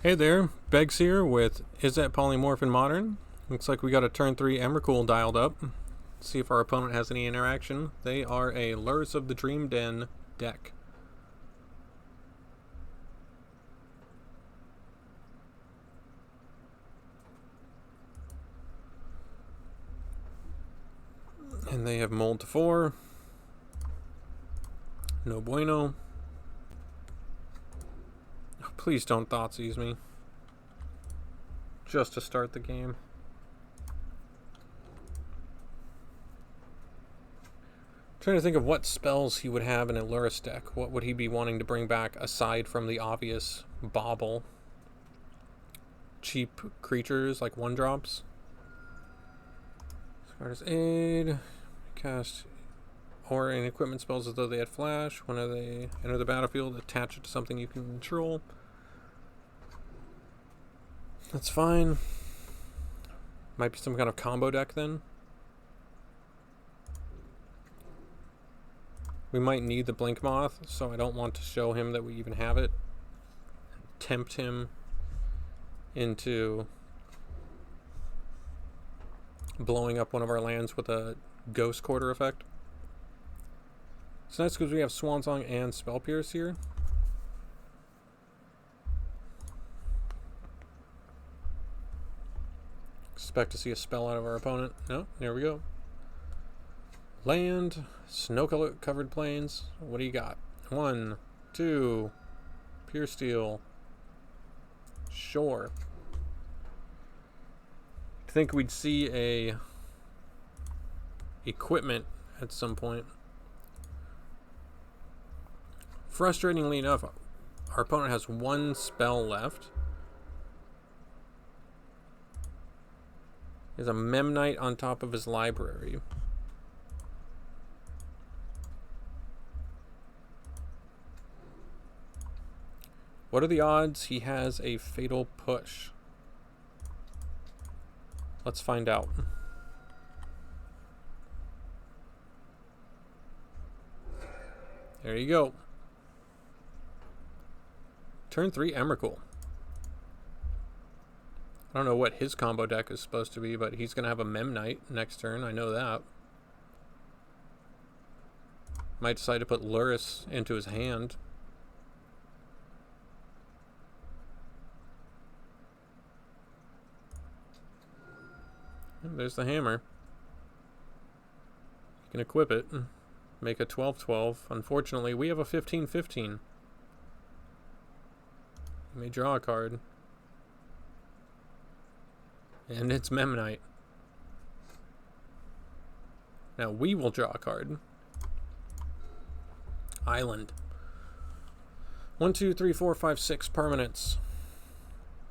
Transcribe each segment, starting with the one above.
Hey there, Beggs here with Izzet Polymorph in Modern. Looks like we got a turn 3 Emrakul dialed up. See if our opponent has any interaction. They are a Lurrus of the Dream Den deck. And they have Mold to 4. No bueno. Oh, please don't Thoughtseize me. Just to start the game. Trying to think of what spells he would have in a Lurrus deck. What would he be wanting to bring back aside from the obvious bauble? Cheap creatures like 1-drops. Artist Aid. Cast or in equipment spells as though they had flash. When they enter the battlefield, attach it to something you can control. That's fine. Might be some kind of combo deck then. We might need the Blink Moth, so I don't want to show him that we even have it. Tempt him into blowing up one of our lands with a Ghost Quarter effect. It's nice because we have Swansong and Spell Pierce here. Expect to see a spell out of our opponent. No, here we go. Land, snow-covered plains. What do you got? 1, 2, Pure Steel. Sure. I think we'd see a equipment at some point. Frustratingly enough, our opponent has 1 spell left. He has a Memnite on top of his library. What are the odds he has a Fatal Push? Let's find out. There you go. Turn 3 Emrakul. I don't know what his combo deck is supposed to be, but he's going to have a Memnite next turn. I know that. Might decide to put Lurrus into his hand. And there's the hammer. You can equip it. Make a 12-12. Unfortunately, we have a 15-15. You may draw a card. And it's Memnite. Now we will draw a card. Island. 1, 2, 3, 4, 5, 6 permanents.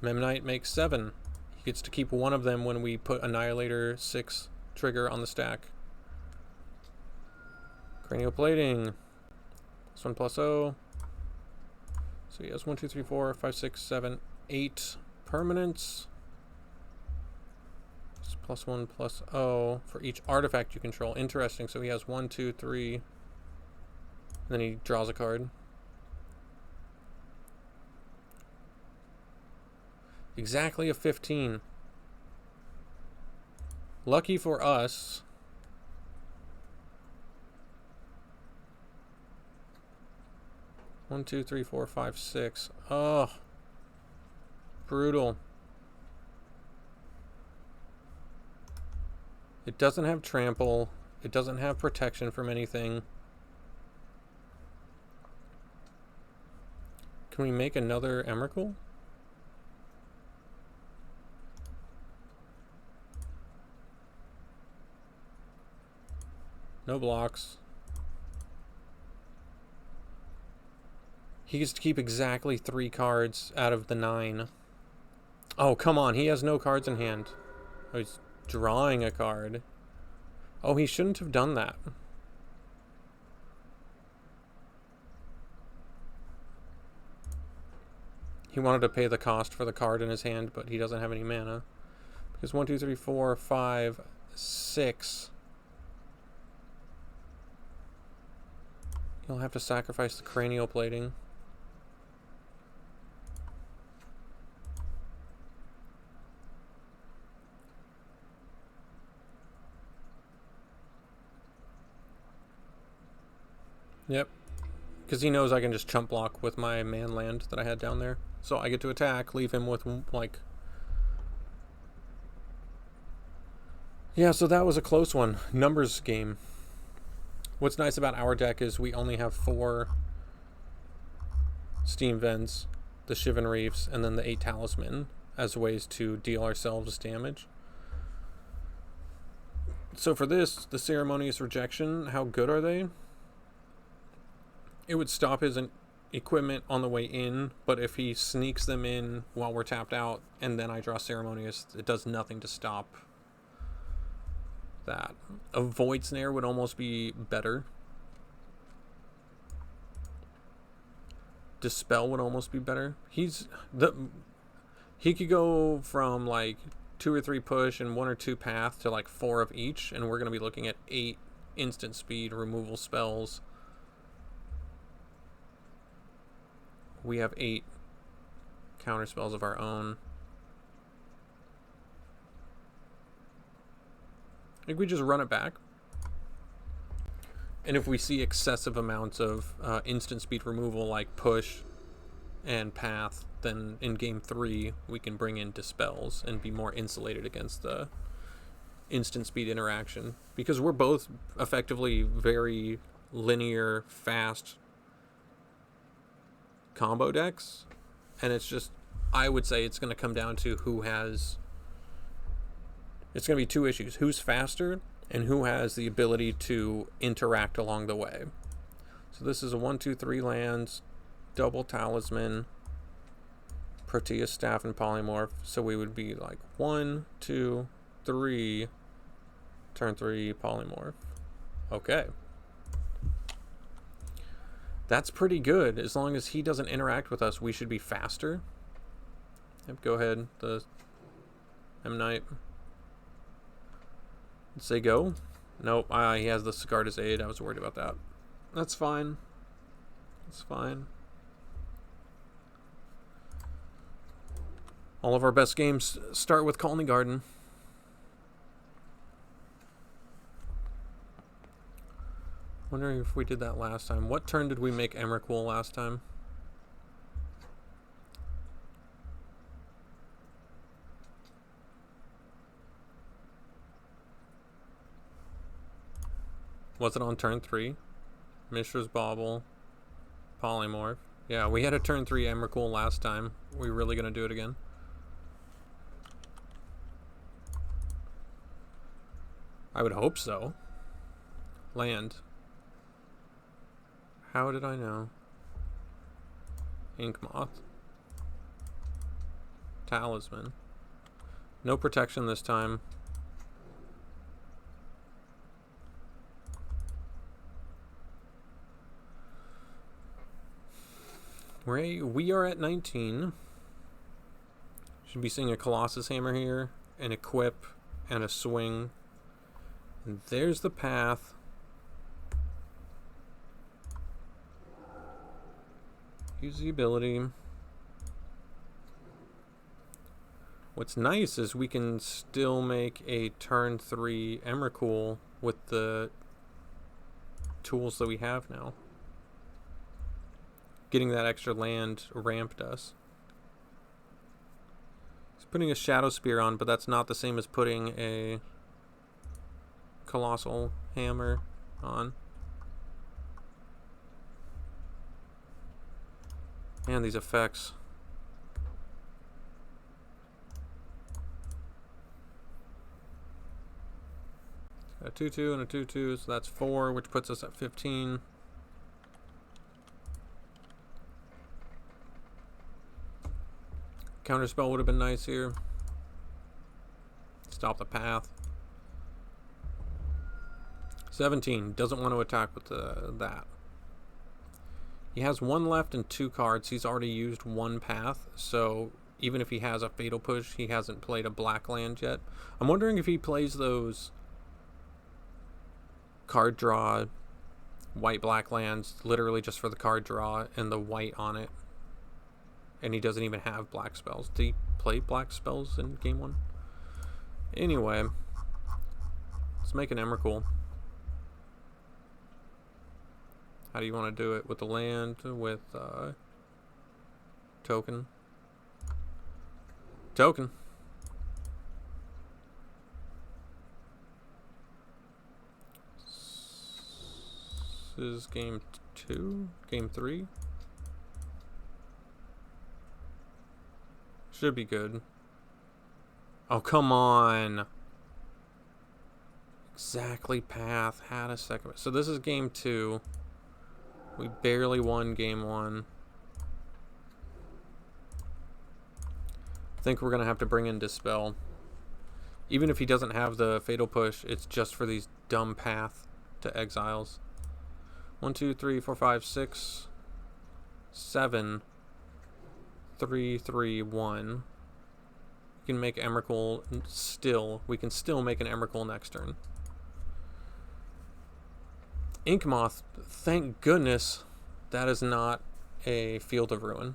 Memnite makes 7. He gets to keep 1 of them when we put Annihilator 6 trigger on the stack. Cranial Plating. This 1 plus 0. So he has 1, 2, 3, 4, 5, 6, 7, 8 permanents. It's plus 1 plus 0 for each artifact you control. Interesting. So he has 1, 2, 3. And then he draws a card. Exactly a 15. Lucky for us. One, 2, 3, 4, 5, 6. Oh, brutal. It doesn't have trample. It doesn't have protection from anything. Can we make another Emrakul? No blocks. He gets to keep exactly 3 cards out of the 9. Oh, come on. He has no cards in hand. Oh, he's drawing a card. Oh, he shouldn't have done that. He wanted to pay the cost for the card in his hand, but he doesn't have any mana. Because 1, 2, 3, 4, 5, 6. He'll have to sacrifice the cranial plating. Yep. Because he knows I can just chump block with my man land that I had down there. So I get to attack, leave him with, like... Yeah, so that was a close one. Numbers game. What's nice about our deck is we only have 4 Steam Vents, the Shivan Reefs, and then the 8 Talisman as ways to deal ourselves damage. So for this, the Ceremonious Rejection, how good are they? It would stop his equipment on the way in, but if he sneaks them in while we're tapped out and then I draw Ceremonious, it does nothing to stop that. A Void Snare would almost be better. Dispel would almost be better. He could go from like 2 or 3 push and 1 or 2 path to like 4 of each, and we're going to be looking at 8 instant speed removal spells. We have 8 counter spells of our own. I think we just run it back. And if we see excessive amounts of instant speed removal like push and path, then in game 3 we can bring in dispels and be more insulated against the instant speed interaction. Because we're both effectively very linear, fast combo decks. And it's just, I would say it's going to come down to who has... It's going to be 2 issues. Who's faster and who has the ability to interact along the way. So this is a 1, 2, 3 lands, double Talisman, Proteus Staff, and Polymorph. So we would be like 1, 2, 3, turn 3, Polymorph. Okay. That's pretty good. As long as he doesn't interact with us, we should be faster. Yep, go ahead. The M-Knight. Say go. Nope, he has the Sigarda's Aid. I was worried about that. That's fine. That's fine. All of our best games start with Colony Garden. Wondering if we did that last time. What turn did we make Emrakul last time? Was it on turn 3? Mishra's Bauble, Polymorph. Yeah, we had a turn 3 Emrakul last time. We're really going to do it again. I would hope so. Land. How did I know? Ink Moth. Talisman. No protection this time. We are at 19. Should be seeing a Colossus Hammer here, an Equip, and a Swing. And there's the path. Use the ability. What's nice is we can still make a turn 3 Emrakul with the tools that we have now. Getting that extra land ramped us. He's putting a Shadow Spear on, but that's not the same as putting a Colossal Hammer on. Man, these effects. A 2-2 and a 2-2, so that's 4, which puts us at 15. Counterspell would have been nice here. Stop the path. 17. Doesn't want to attack with that. He has 1 left and 2 cards. He's already used 1 path. So even if he has a Fatal Push, he hasn't played a black land yet. I'm wondering if he plays those card draw white-black lands literally just for the card draw and the white on it. And he doesn't even have black spells. Did he play black spells in game 1? Anyway, let's make an Emrakul. How do you want to do it? With the land? With token? Token. This is game 2? Game 3? Should be good. Oh, come on. Exactly path. Had a second. So this is game 2. We barely won game 1. I think we're going to have to bring in Dispel. Even if he doesn't have the Fatal Push, it's just for these dumb path to exiles. 1, 2, 3, 4, 5, 6, 7, 3, 3, 1. We can make Emrakul still. We can still make an Emrakul next turn. Inkmoth, thank goodness that is not a Field of Ruin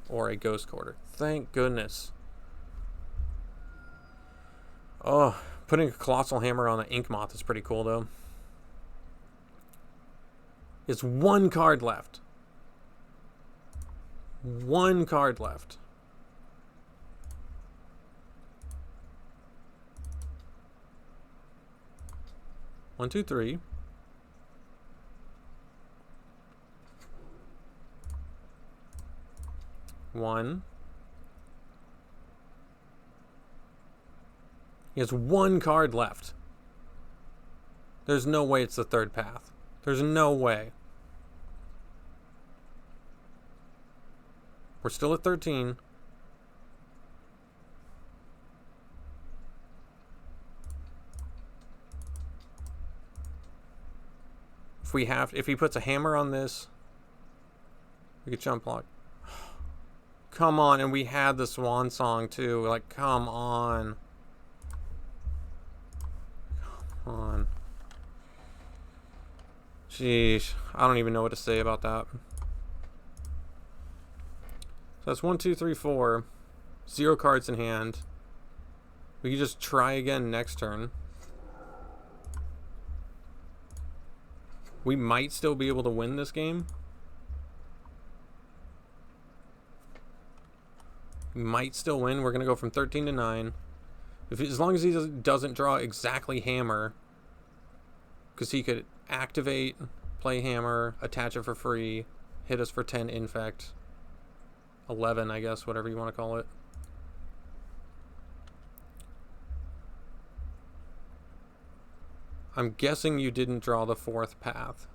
or a Ghost Quarter. Thank goodness. Oh, putting a Colossal Hammer on an Inkmoth is pretty cool, though. It's 1 card left. 1 card left. One, two, three. One. He has 1 card left. There's no way it's the 3rd path. There's no way. We're still at 13. If he puts a hammer on this, we could jump block. Come on, and we had the Swan Song too. Like, come on. Come on. Sheesh. I don't even know what to say about that. So that's 1, 2, 3, 4. 0 cards in hand. We can just try again next turn. We might still be able to win this game. We might still win. We're going to go from 13 to 9. As long as he doesn't draw exactly hammer. Because he could activate, play hammer, attach it for free, hit us for 10 infect. 11, I guess, whatever you want to call it. I'm guessing you didn't draw the 4th path.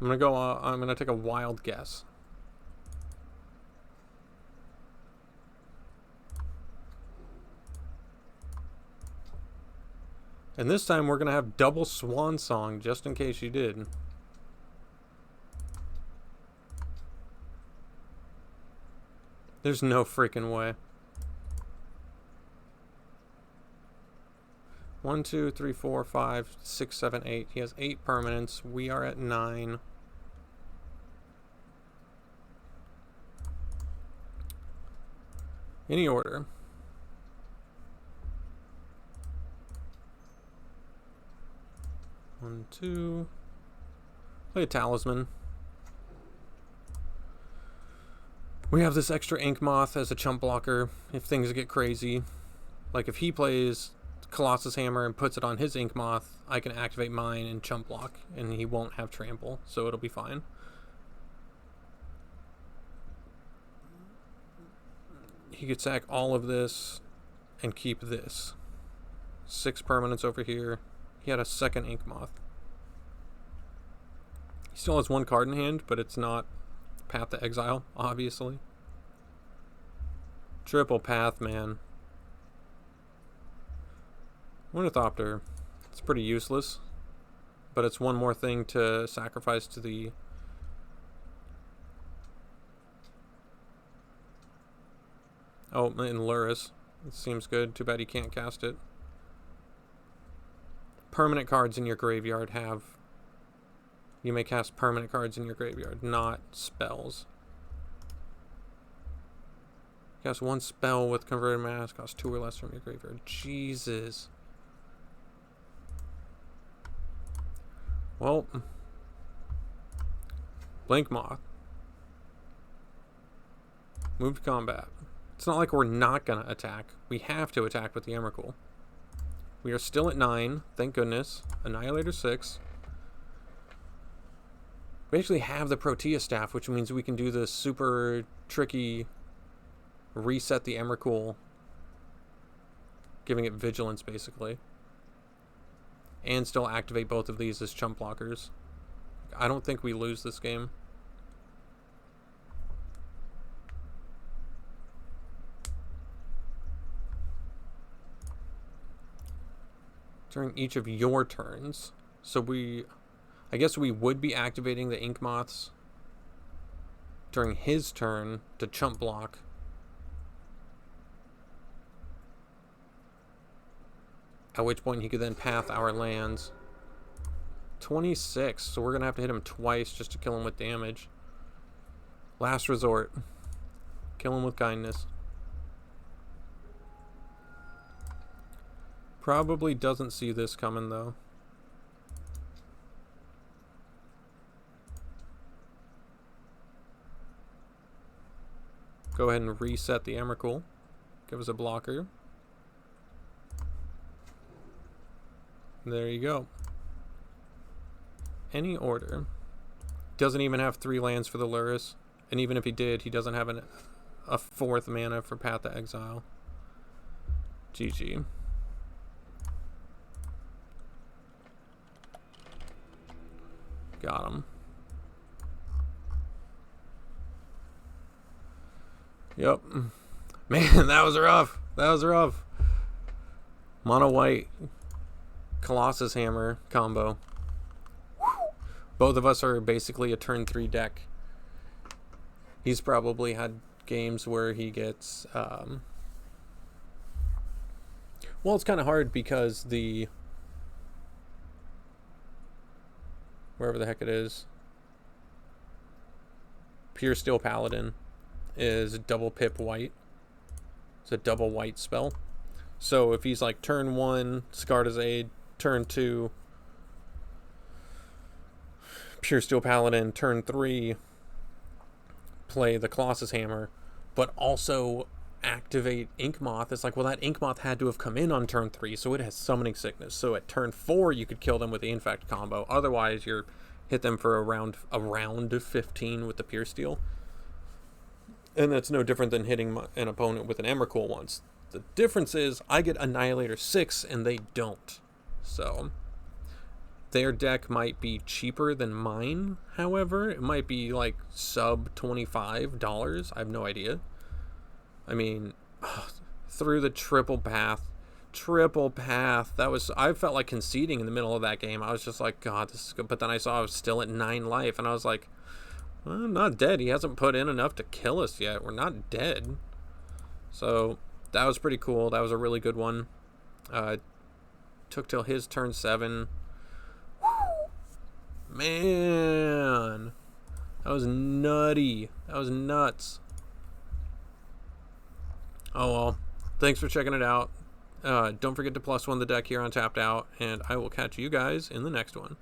I'm gonna take a wild guess. And this time we're gonna have double Swan Song, just in case you did. There's no freaking way. 1, 2, 3, 4, 5, 6, 7, 8. He has 8 permanents. We are at 9. Any order. One, two. Play a Talisman. We have this extra Inkmoth as a chump blocker if things get crazy. Like if he plays Colossus Hammer and puts it on his Inkmoth, I can activate mine and chump block, and he won't have trample, so it'll be fine. He could sack all of this and keep this. 6 permanents over here. He had a second Inkmoth. He still has 1 card in hand, but it's not Path to Exile, obviously. Triple path, man. Ornithopter. It's pretty useless, but it's one more thing to sacrifice to the... Oh, and Luris. It seems good. Too bad you can't cast it. Permanent cards in your graveyard have... You may cast permanent cards in your graveyard, not spells. Cast 1 spell with Converted Mass, cost 2 or less from your graveyard. Jesus. Well, Blink Moth. Move to combat. It's not like we're not going to attack. We have to attack with the Emrakul. We are still at 9. Thank goodness. Annihilator 6. We actually have the Protea Staff, which means we can do this super tricky reset the Emrakul, giving it vigilance basically, and still activate both of these as chump blockers. I don't think we lose this game. During each of your turns. So I guess we would be activating the Ink Moths during his turn to chump block. At which point he could then path our lands. 26, so we're going to have to hit him twice just to kill him with damage. Last resort. Kill him with kindness. Probably doesn't see this coming though. Go ahead and reset the Emrakul. Give us a blocker. There you go. Any order. Doesn't even have 3 lands for the Lurrus. And even if he did, he doesn't have a 4th mana for Path to Exile. GG. Got him. Yep. Man, that was rough. That was rough. Mono white Colossus Hammer combo. Both of us are basically a turn 3 deck. He's probably had games where he gets well, it's kind of hard because the wherever the heck it is, Pure Steel Paladin is double pip white. It's a double white spell. So if he's like turn 1 Skarta's Aid, turn 2 Pure Steel Paladin, turn 3 play the Colossus Hammer, but also activate Ink Moth, it's like, well, that Ink Moth had to have come in on turn 3, so it has Summoning Sickness. So at turn 4 you could kill them with the Infect combo. Otherwise you're hit them for around 15 with the Pure Steel. And that's no different than hitting an opponent with an Emrakul once. The difference is I get Annihilator 6 and they don't. So their deck might be cheaper than mine, however. It might be like sub $25. I have no idea. I mean, through the triple path. That was, I felt like conceding in the middle of that game. I was just like, God, this is good. But then I saw I was still at 9 life, and I was like, well, I'm not dead. He hasn't put in enough to kill us yet. We're not dead. So that was pretty cool. That was a really good one. Took till his turn 7. Man, that was nutty. That was nuts. Oh well, thanks for checking it out. Don't forget to +1 the deck here on Tapped Out, and I will catch you guys in the next one.